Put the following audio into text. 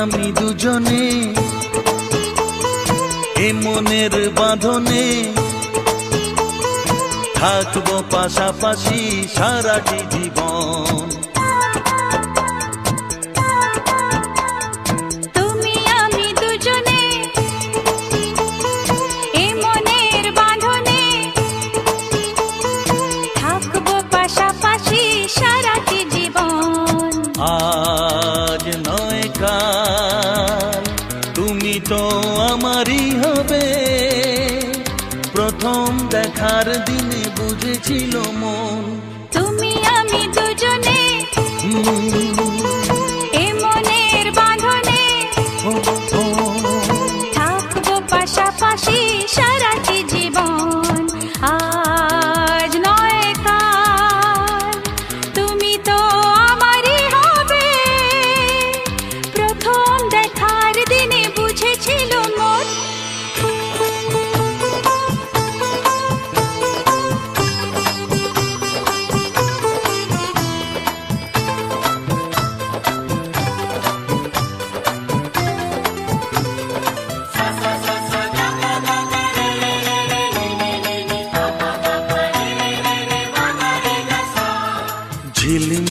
আমি দুজনে এ মনের বাঁধনে থাকবো পাশাপাশি সারাটি জীবন। তুমি আমি দুজনে এ মনের বাঁধনে থাকবো পাশাপাশি সারাটি জীবন। আজ নয় কাল তুমি তো আমারই হবে, প্রথম দেখার দিনে বুঝেছিল মন। তুমি আমি দুজনে